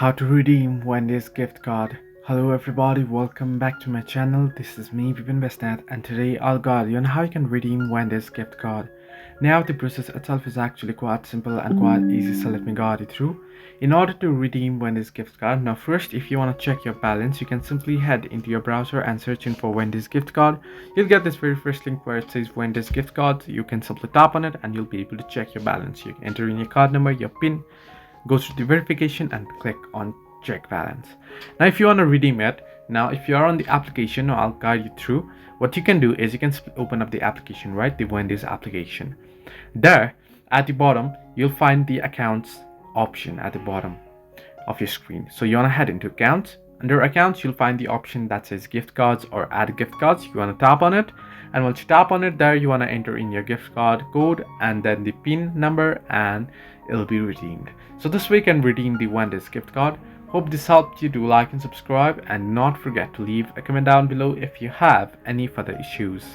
How to redeem Wendy's gift card. Hello everybody, welcome back to my channel. This is me Vipin Bestnet, and today I'll guide you on how you can redeem Wendy's gift card. Now the process itself is actually quite simple and quite easy, so let me guide you through. In order to redeem Wendy's gift card, now first, if you want to check your balance, you can simply head into your browser and searching for Wendy's gift card. You'll get this very first link where it says Wendy's gift card. You can simply tap on it and you'll be able to check your balance. You can enter in your card number, your PIN, go through the verification and click on check balance. Now if you want to redeem it, now if you are on the application, I'll guide you through. What you can do is you can open up the application, right, the Wendy's application. There at the bottom you'll find the accounts option at the bottom of your screen. So you want to head into accounts. Under accounts you'll find the option that says gift cards or add gift cards. You want to tap on it, and once you tap on it, there you want to enter in your gift card code and then the PIN number, and it'll be redeemed. So this way you can redeem the Wendy's gift card. Hope this helped you. Do like and subscribe, and not forget to leave a comment down below if you have any further issues.